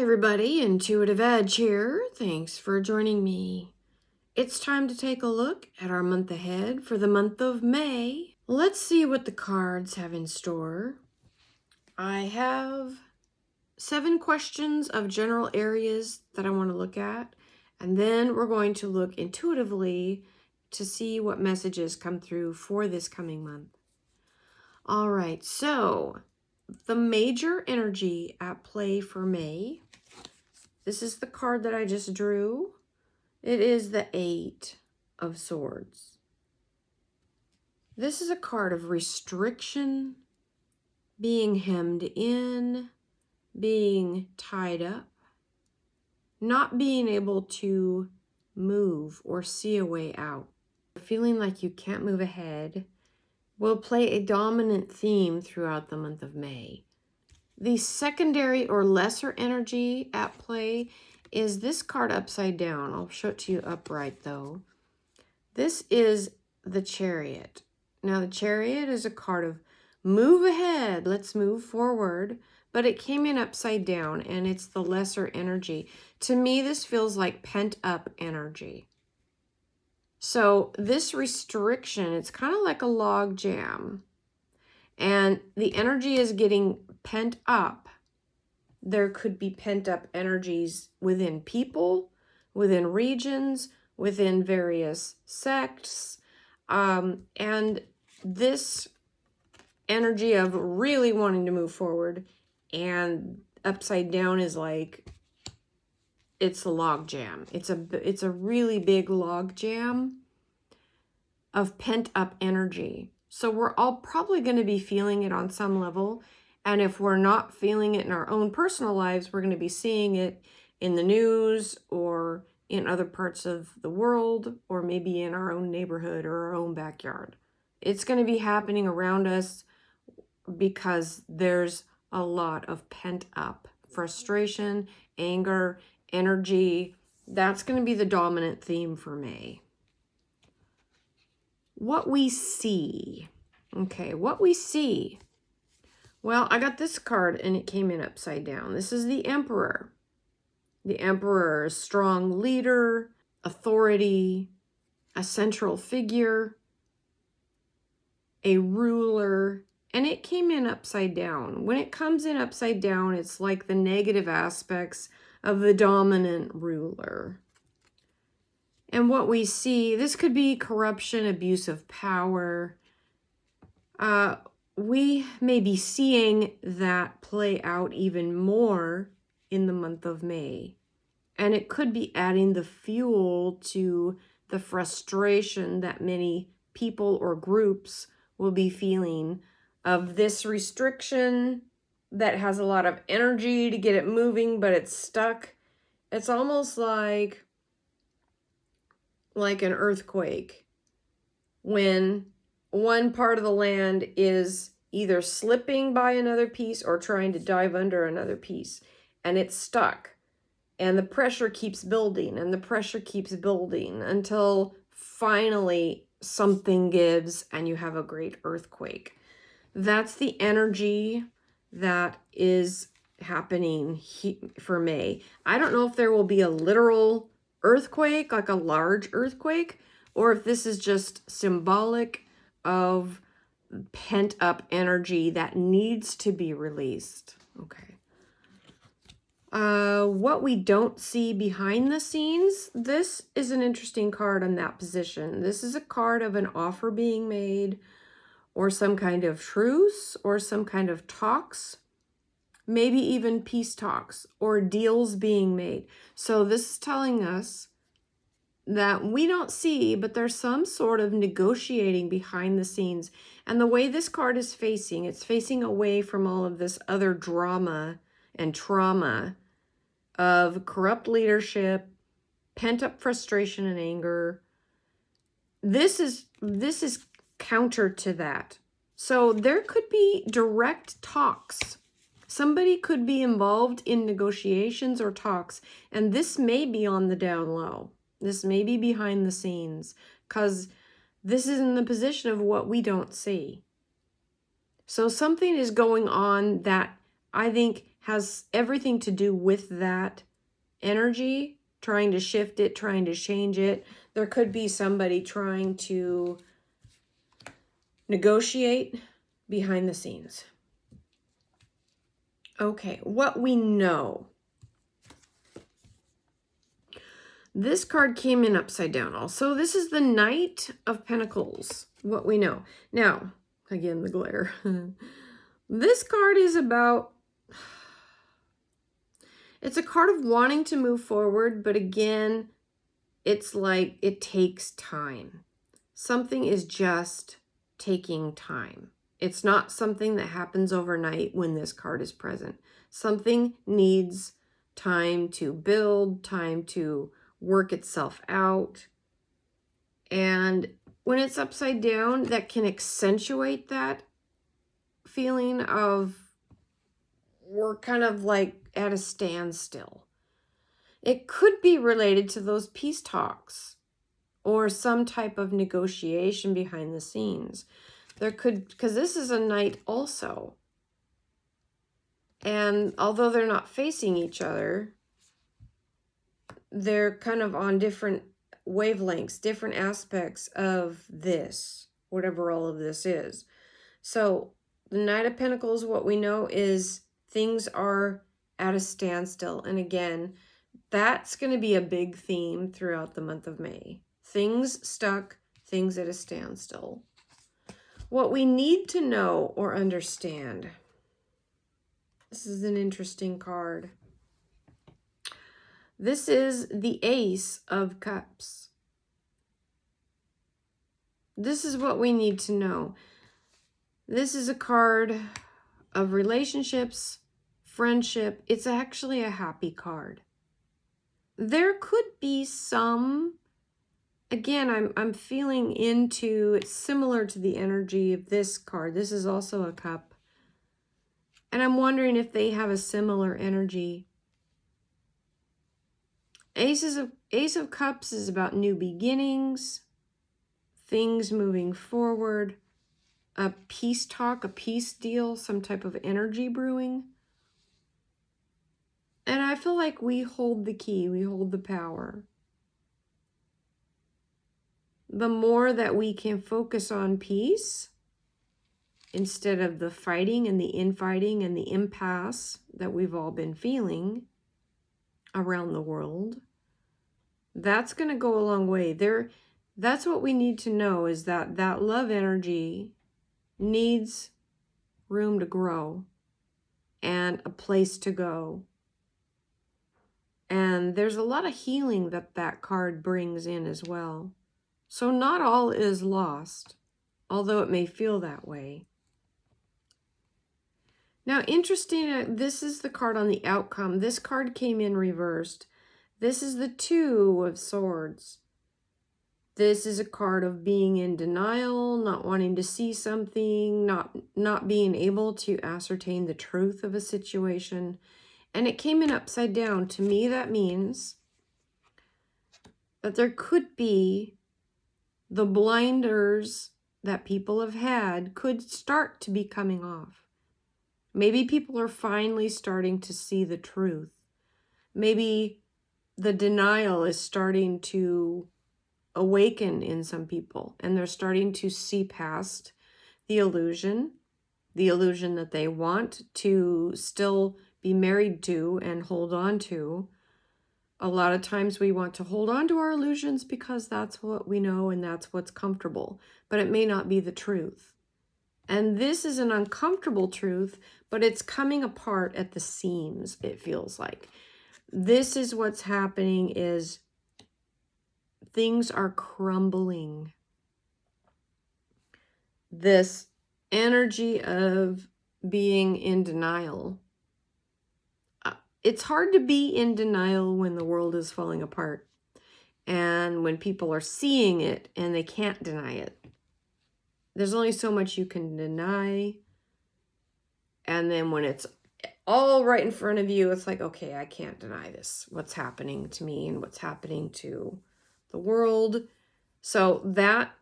everybody, IntuitiveEdge here. Thanks for joining me. It's time to take a look at our month ahead for the month of May. Let's see what the cards have in store. I have 7 questions of general areas that I want to look at, and then we're going to look intuitively to see what messages come through for this coming month. All right, so the major energy at play for May. This is the card that I just drew. It is the 8 of Swords. This is a card of restriction, being hemmed in, being tied up, not being able to move or see a way out. Feeling like you can't move ahead will play a dominant theme throughout the month of May. The secondary or lesser energy at play is this card upside down. I'll show it to you upright though. This is the Chariot. Now the Chariot is a card of move ahead, let's move forward, but it came in upside down and it's the lesser energy. To me, this feels like pent up energy. So this restriction, it's kind of like a log jam. And the energy is getting pent up. There could be pent up energies within people, within regions, within various sects. And this energy of really wanting to move forward and upside down is like, it's a log jam. It's a really big log jam of pent up energy. So we're all probably going to be feeling it on some level. And if we're not feeling it in our own personal lives, we're going to be seeing it in the news or in other parts of the world, or maybe in our own neighborhood or our own backyard. It's going to be happening around us because there's a lot of pent up frustration, anger, energy. That's going to be the dominant theme for May. What we see. Okay, what we see. Well, I got this card and it came in upside down. This is the Emperor. The Emperor is a strong leader, authority, a central figure, a ruler, and it came in upside down. When it comes in upside down, it's like the negative aspects of the dominant ruler. And what we see, this could be corruption, abuse of power. We may be seeing that play out even more in the month of May. And it could be adding the fuel to the frustration that many people or groups will be feeling of this restriction that has a lot of energy to get it moving, but it's stuck. It's almost like an earthquake when one part of the land is either slipping by another piece or trying to dive under another piece, and it's stuck, and the pressure keeps building and the pressure keeps building until finally something gives and you have a great earthquake. That's the energy that is happening for May. I don't know if there will be a literal earthquake, like a large earthquake, or if this is just symbolic of pent up energy that needs to be released. Okay. What we don't see behind the scenes, this is an interesting card on that position. This is a card of an offer being made, or some kind of truce, or some kind of talks, maybe even peace talks or deals being made. So this is telling us that we don't see, but there's some sort of negotiating behind the scenes. And the way this card is facing, it's facing away from all of this other drama and trauma of corrupt leadership, pent-up frustration and anger. This is counter to that. So there could be direct talks. Somebody could be involved in negotiations or talks, and this may be on the down low. This may be behind the scenes, because this is in the position of what we don't see. So something is going on that I think has everything to do with that energy, trying to shift it, trying to change it. There could be somebody trying to negotiate behind the scenes. Okay, what we know. This card came in upside down also. This is the Knight of Pentacles, what we know. Now, again, the glare. This card is about, it's a card of wanting to move forward, but again, it's like it takes time. Something is just taking time. It's not something that happens overnight when this card is present. Something needs time to build, time to work itself out. And when it's upside down, that can accentuate that feeling of we're kind of like at a standstill. It could be related to those peace talks or some type of negotiation behind the scenes. There could, because this is a Knight also. And although they're not facing each other, they're kind of on different wavelengths, different aspects of this, whatever all of this is. So the Knight of Pentacles, what we know is things are at a standstill. And again, that's going to be a big theme throughout the month of May. Things stuck, things at a standstill. What we need to know or understand. This is an interesting card. This is the Ace of Cups. This is what we need to know. This is a card of relationships, friendship. It's actually a happy card. There could be some, again, I'm feeling into, it's similar to the energy of this card. This is also a cup. And I'm wondering if they have a similar energy. Ace of Cups is about new beginnings, things moving forward, a peace talk, a peace deal, some type of energy brewing. And I feel like we hold the key, we hold the power. The more that we can focus on peace, instead of the fighting and the infighting and the impasse that we've all been feeling around the world, that's going to go a long way. That's what we need to know, is that that love energy needs room to grow and a place to go. And there's a lot of healing that that card brings in as well. So not all is lost, although it may feel that way. Now, interesting, this is the card on the outcome. This card came in reversed. This is the Two of Swords. This is a card of being in denial, not wanting to see something, not being able to ascertain the truth of a situation. And it came in upside down. To me, that means that there could be the blinders that people have had could start to be coming off. Maybe people are finally starting to see the truth. Maybe the denial is starting to awaken in some people, and they're starting to see past the illusion that they want to still be married to and hold on to. A lot of times we want to hold on to our illusions because that's what we know and that's what's comfortable, but it may not be the truth. And this is an uncomfortable truth, but it's coming apart at the seams, it feels like. This is what's happening, is things are crumbling. This energy of being in denial. It's hard to be in denial when the world is falling apart and when people are seeing it and they can't deny it. There's only so much you can deny. And then when it's all right in front of you, it's like, okay, I can't deny this. What's happening to me and what's happening to the world. So that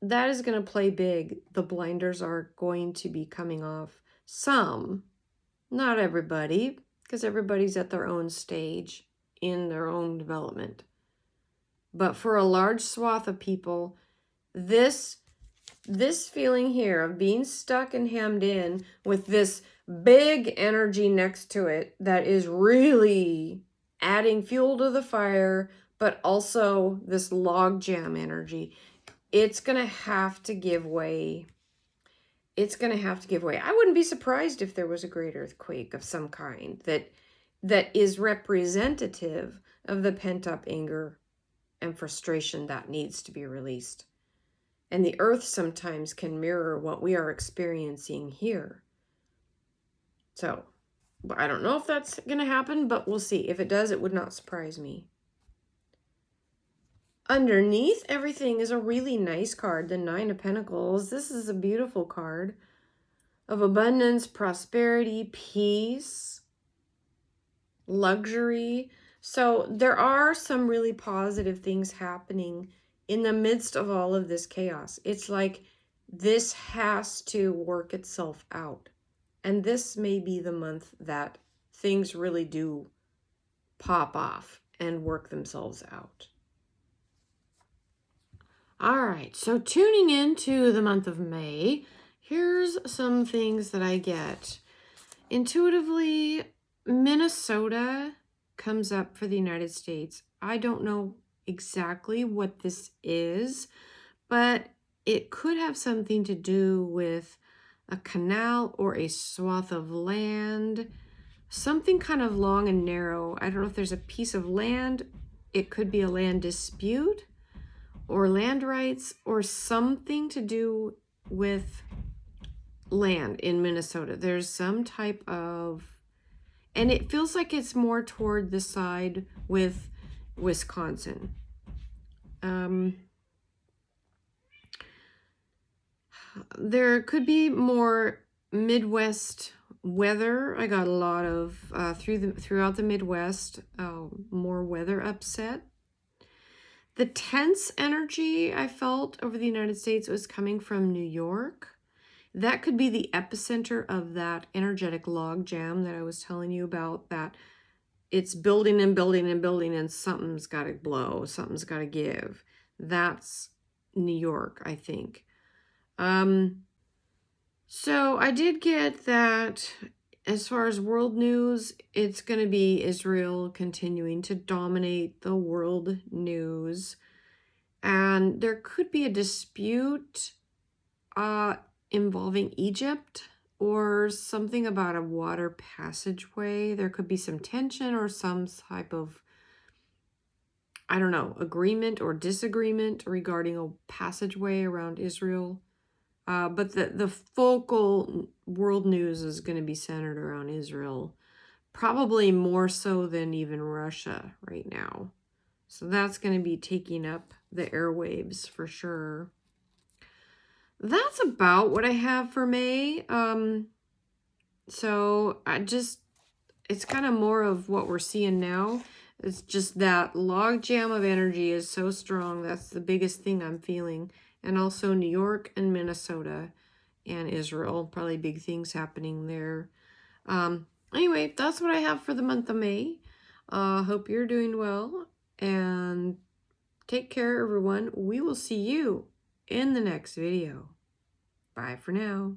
is going to play big. The blinders are going to be coming off. Some, not everybody, because everybody's at their own stage in their own development. But for a large swath of people, this feeling here of being stuck and hemmed in with this big energy next to it that is really adding fuel to the fire, but also this logjam energy, it's going to have to give way. It's going to have to give way. I wouldn't be surprised if there was a great earthquake of some kind that is representative of the pent-up anger and frustration that needs to be released. And the earth sometimes can mirror what we are experiencing here. So, I don't know if that's going to happen, but we'll see. If it does, it would not surprise me. Underneath everything is a really nice card, the Nine of Pentacles. This is a beautiful card of abundance, prosperity, peace, luxury. So there are some really positive things happening in the midst of all of this chaos. It's like this has to work itself out. And this may be the month that things really do pop off and work themselves out. All right, so tuning into the month of May, here's some things that I get. Intuitively, Minnesota comes up for the United States. I don't know exactly what this is, but it could have something to do with a canal or a swath of land, something kind of long and narrow. I don't know if there's a piece of land. It could be a land dispute or land rights or something to do with land in Minnesota. There's some type of, and it feels like it's more toward the side with Wisconsin. There could be more Midwest weather. I got a lot of throughout the Midwest, more weather upset. The tense energy I felt over the United States was coming from New York. That could be the epicenter of that energetic log jam that I was telling you about, that it's building and building and building and something's got to blow, something's got to give. That's New York, I think. So I did get that as far as world news, it's going to be Israel continuing to dominate the world news. And there could be a dispute involving Egypt or something about a water passageway. There could be some tension or some type of, I don't know, agreement or disagreement regarding a passageway around Israel. But the focal world news is going to be centered around Israel, probably more so than even Russia right now. So that's going to be taking up the airwaves for sure. That's about what I have for May. So it's kind of more of what we're seeing now. It's just that logjam of energy is so strong. That's the biggest thing I'm feeling. And also New York and Minnesota and Israel, probably big things happening there. Anyway, that's what I have for the month of May. Hope you're doing well, and take care, everyone. We will see you in the next video. Bye for now.